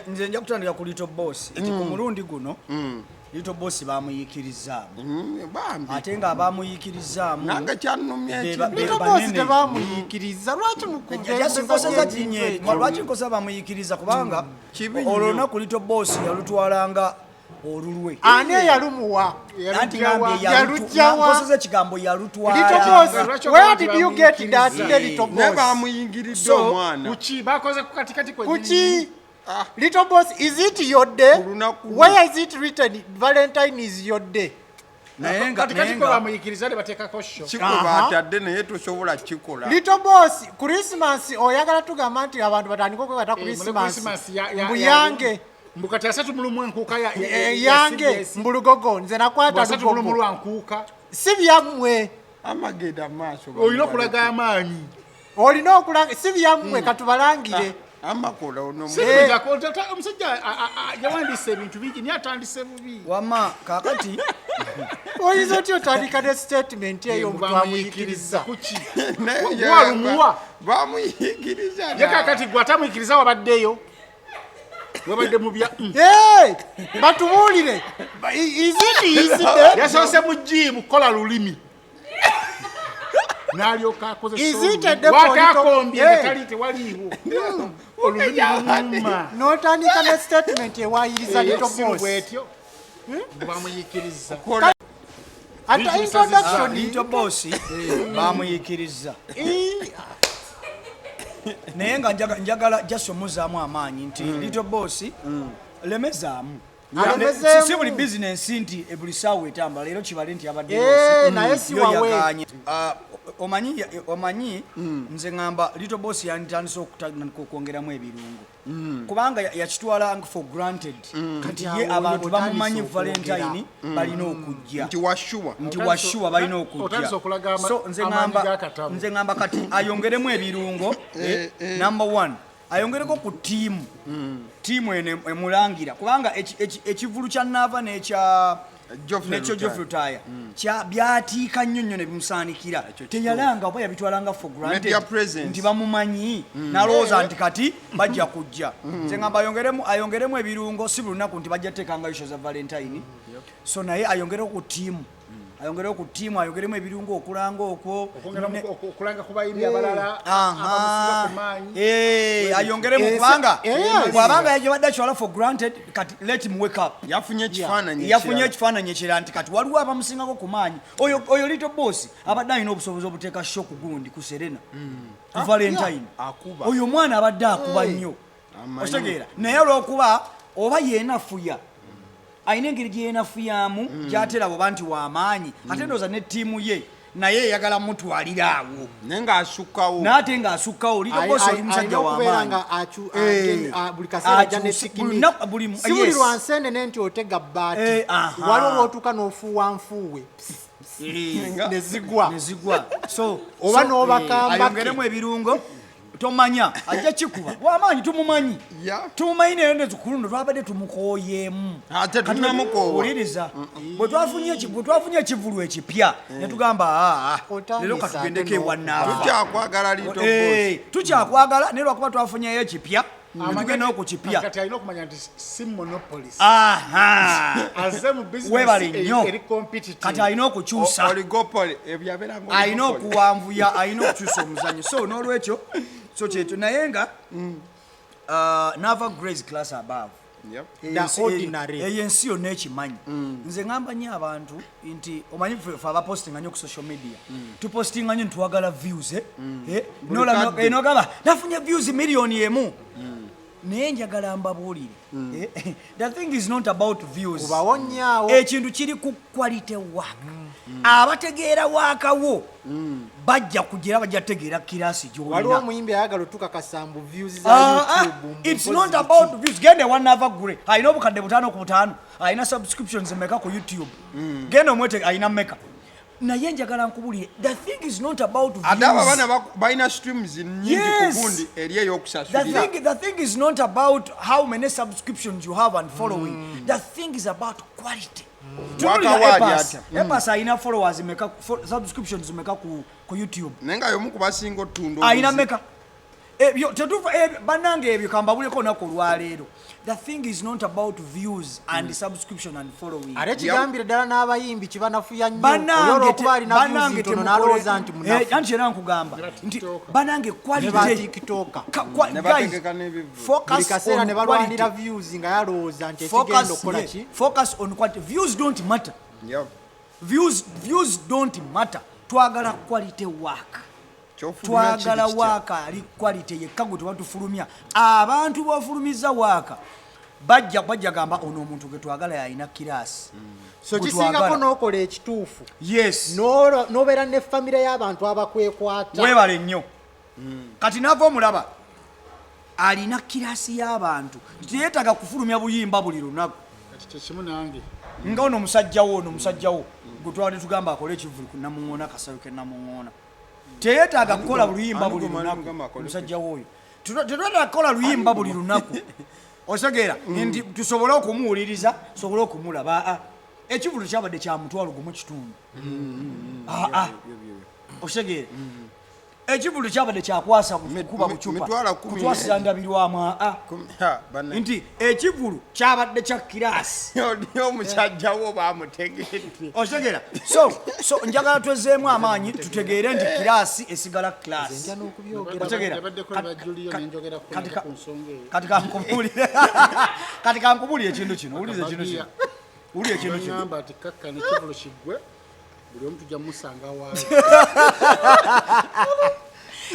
nze nja kutandika ku Lyto Boss eti ku mulundi guno Lyto Boss bamuyiikirizaamu ate nga bamuyiikirizaamu nange kyanumye Lyto Boss tebamuyikiriza lwaki lwaki nkosa bamuyiikiriza kubanga olunaku Lyto Boss yalutwalanga olulwe ani eyalumuwa yalujawa ekigambo where did you get that Lyto Boss nebamuyingiridde omwana kuki bakoze ku katikati kuki Lyto Boss, is it your day? Where is it written? Valentine is your day. Lyto Boss, Christmas oyagala tugamba nti abantu batandika okwebata Christmas mbuyange mbukati asatu mulumu enkuuka yange mbulugogo nze nakwata lugogo si byammwe amagenda maaso olina okulaga amaanyi olina okulaga si byammwe katubalangire amakola ono omusajja yawandiisa ebintu bingi naye atandise bubi wama kakati oyinza otya otandika ne statement eyo omuntu amuyikiriza walumuwa bamuyikiriza ye kakati gwe atamuyikiriza wabaddeyo wabadde mu bya batubuulire izidi yasoose mu jiimu kukola lulimi n'alyoka akozesawakakombye nga tali tewaliiwo olulimi lumuma n'otandika ne statement ewayiriza bwetyo bamuyikiriza ata introduction Lyto boss bamuyikiriza naye nga njagala jasomuzaamu amaanyi nti Lyto boss lemezaamu si buli bizinensi nti buli saawa etambula leero kibale nti yabadde naye si wawe omanyi nze ngamba Lyto boss yantandise okwongeramu ebirungo kubanga yakitwala for granted kati ye abantu bamumanyi Valentine balina okujja nti washuwa balina okujja so nze ngamba kati ayongeremu ebirungo number 1 ayongereko ku tiimu eno emulangira kubanga ekivulu kya Naava n'ekyo Geofrey Lutaaya byatiika nnyo ne bimusaanikira teyalanga oba yabitwalanga for granted nti bamumanyi nalowooza nti kati bajja kujja nze ngamba ayongeremu ebirungo si buli lunaku nti bajja teekanga isho za Valentine so naye ayongereko ku tiimu ayongeremu ebirungo okulanga okwo okulanga ku bayimbi abalala abamusinga ku maanyi ayongeremu kubanga bw'abanga yabadde akiwala for granted kati let him wake up yafunye ekifaananyi ekira nti kati waliwo abamusingako ku maanyi oyo Lyto boss abadde alina obusobozi obuteeka shock gundi ku Serena ku Valentine oyo omwana abadde akuba nnyo okitegeera naye olw'okuba oba yeenafuya ayina engeri gyenafuyamu gyatera bwoba nti w'amaanyi ate ndowooza ne ttiimu ye naye eyagala mutwalira awo n'ate ng'asukkawo Lyto boss oli musajja w'amaanyi si buli lwanseenene nti otega bbaati waliwo lwotuuka n'ofuuwa nfuuwe nezigwa so oba n'obakamba ayongeremu ebirungo tomanya ajja kikuba w'amaanyi tumumanyi naye nezikulundo twabadde tumukooyeemu owuliriza bwe twafunye ekivulu ekipya ne tugamba leero katugendeko ewa Naava tukyakwagala naye lwakuba twafunyeyo ekipya netugenda okukipya kati alina okumanya nti si monopolis webale nnyo kati alina okukyusa alina okuwanvuya alina okukyusa omuzanyo so n'olwekyo so kyetu naye nga Naava Grace class above eyo ensi yonna ekimanyi nze ngamba nnyo abantu nti omanyi fe abapostinga nnyo ku social media tupostinga nnyo ntitwagala views nogamba nafunye views miliyoni emu naye njagala mbabuulire the thing is not about views ekintu kiri ku quality work abategeera waakawo bajja kugira bajja tegeera kirasi gyolina waliwo omuyimbi ayagala otukakasa mbu views za YouTube it's not about views genda wa Naava Gure alina obukadde 5 ku 5 alina subscriptions emeka ku YouTube genda omwete alina meka naye njagala nkubulire the thing is not about views ate abaana balina streams nyingi ku gundi eri ey'okusasulira the thing is not about how many subscriptions you have and following the thing is about quality Epas alina followers meka subscriptions meka ku YouTube nenga yomu kubasinga otundo alina meka ebyo tetufa banange ebyo kambabuleko nako lwaleero the thing is not about views and subscription and following are kigambire ddala n'abayimbi kibanafuya nnyo olwokuba alina views ntono n'alowooza nti munafu anti era nkugamba nti banange quality buli kaseera ne balwanira views nga yalowooza nti ekigenda okukola ki focus on quality views don't matter views don't matter twagala quality work twagala waaka ali quality yekka gwe tebatufulumya abantu bafulumiza waaka bajja gamba ono omuntu gwe twagala yalina kirasi so kisingako n'okola ekituufu yes n'obeera ne famire y'abantu abakwekwata webale nnyo kati naava omulaba alina kirasi y'abantu teyeetaga kufulumya buyimba buli lunaku kimu nange nga ono omusajjawo gwe twabadde tugamba akole ekivulu ku namuŋoona kasayo ke namuŋoona teyeetaaga kukola luyimba buli lunaku omusajja w'oyo tetwetaaga kukola luyimba buli lunaku osegeera nti tusobole okumuwuliriza tusobole okumulaba ekivulu kyabadde kya mutwalo gumu kitundu osegeera ekivulu kyabadde kyakwasa kuba bucupa kutwasira ndabirwamu nti ekivulu kyabadde kya kirasi omusajjawo bamutegedde otegera so njagala twezeemu amaanyi tutegeere nti kirasi esigala kirasi kati kankubulire ekintu kino ulize ekintu kino uli ekintu kino ati kakkana ekivulu kiggwe buli omu tujja musanga waawe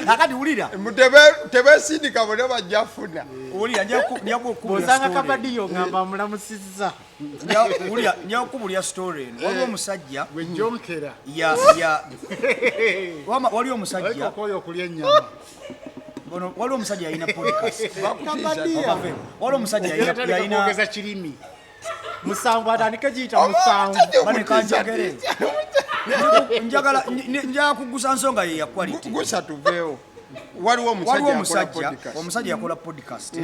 akati ulira tebesindika bone bajjafuna ulira osanga kabadiyo ngamba mulamusizza ulira nyakubulya story waliwo omusajja gwejonkera waliwo omusajja koyo okulya ennyama waliwo omusajja yalina podcast waliwo omusajja yalina kirimi musanvu atandike giyita musanvu banekanjagere njagala kugusa nsonga ye yakwality gusa tuveewo waliwo omusajja yakola podcast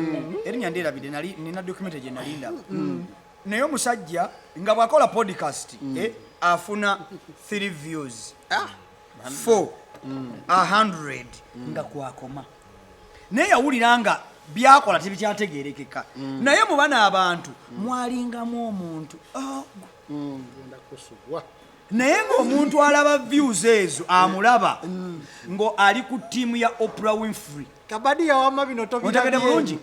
erinnya nderabidde nina documente gye nalindaba naye omusajja nga bwakola podcast afuna 3 views 4 100 nga kwakoma naye yawulira nga byakola tebikyategerekeka naye mu bana abantu mwalingamu omuntu naye ng'omuntu alaba views ezo amulaba ngo ali ku ttiimu ya Oprah Winfrey kabadiya wama bino otegedde bulungi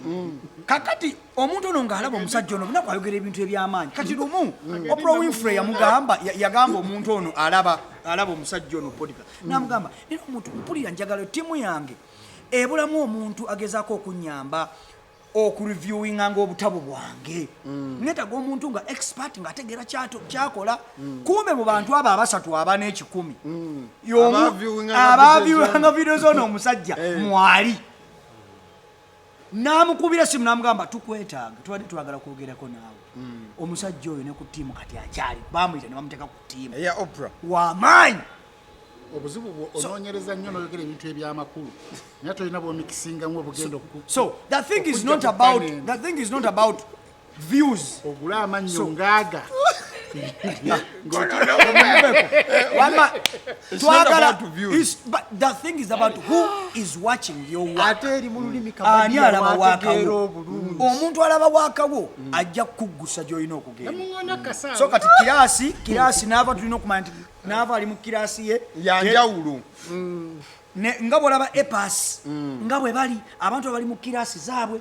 kakati omuntu ono ng'alaba omusajja ono bunaku ayogera ebintu eby'amaanyi kati lumu Oprah Winfrey yagamba omuntu ono alaba omusajja ono podcast n'amugamba era omuntu mpulira njagala ttiimu yange ebulamu omuntu agezaako okunyamba okureviewinga ng'obutabo bwange netaga omuntu nga expert ng'ategeera kyakola kumbe mu bantu abo abasatu abana ekikumi abaviewinga video zona omusajja mwali n'amukubira simu n'amugamba tukwetaaga tubadde twagala kwogerako naawe omusajja oyo ne ku ttiimu kati akyali bamuyita ne bamuteeka ku ttiimu w'amaanyi obuzibu onoonyereza nnyo n'oyogera ebintu ebyamakulu naye tolina bwomikisingamu obugenda so the thing is not about views ogula amannyo ngaaga but the thing is about who is watching your work ate eri mu lulimi kabadiya wategeera obulungi omuntu alaba waakawo ajja kukuggusa gy'olina okugenda so kati kirasi naava tulina okumanya nti naava ali mu kirasi ye yanjawulo nga bwolaba epas nga bwe bali abantu abali mu kirasi zaabwe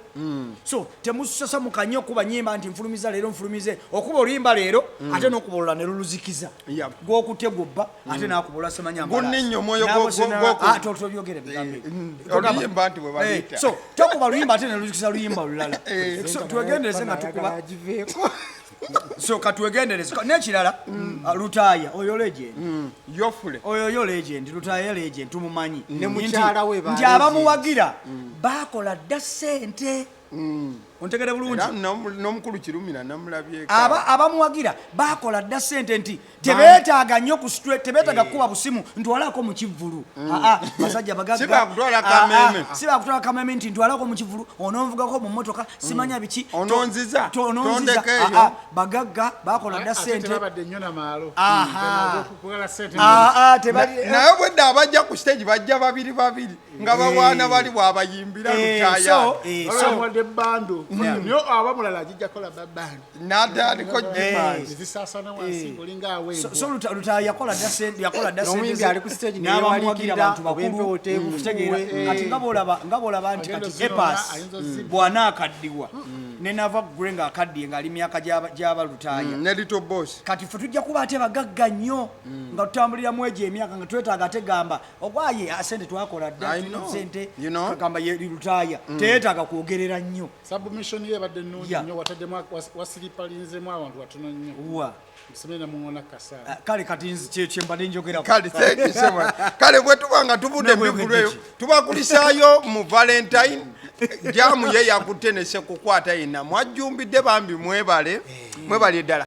so temusasamuka nnyo okuba nyimba nti nfulumiza leero nfulumize okuba oluyimba leero ate n'okuba olula ne luluzikiza gw'okutte gwobba ate n'akuba olwa semanyambalaatobyogere oluyimba nti bwe baliita so tokuba luyimba ate ne luluzikiza luyimba olulala twegendereze nga tukuba so katwegendereze n'ekirala Lutaaya oyo legend Geofrey oyo legend Lutaaya legend tumumanyi ne mukyala we nti abamuwagira bakola dda ssente ontegere bulungi n'omukulu kirumira namulabyeko abamuwagira bakola dda ssente nti tebeetaaga nnyo ku street tebeetaaga kuba busimu ntwalako mu kivvulu basajja bagaggasibakutwala kameme nti ntwalako mu kivvulu ononvugako mu mmotoka simanya biki ononziza bagagga bakola dda ssente naye bwedda abajja ku stage bajja babiri nga bawaana bali bwabayimbira Lutaaya ebbando niyo abamulala ajijjakola babandi n'atandiko zisaasana wansi olinga awe so Lutaaya yakola dda ssente n'omuyimbi ali ku stage n'abamuwagira abantu bakulu kati nga bw'olaba nti kati epas bw'anaakaddiwa ne Naava gwe ng'akaddiye ng'ali myaka gy'aba Lutaaya ne Lyto boss kati ffe tujja kuba ate bagagga nnyo nga tutambuliramu egyo emyaka nga twetaaga ate gamba ogwaye sente twakola dda sente kagamba ye Lutaaya teyeetaaga kwogerera nnyo submission ye badde nnungi nnyo wataddemu wasiripalinzemu abantu watono nnyo simena muŋona kasala kale kati kyembadde njogera kale bwe tuba nga tubudde emmigulu eyo tubakulisaayo mu Valentine jamu ye yakutte ne sekukwata yenna mwajjumbidde bambi mwebale ddala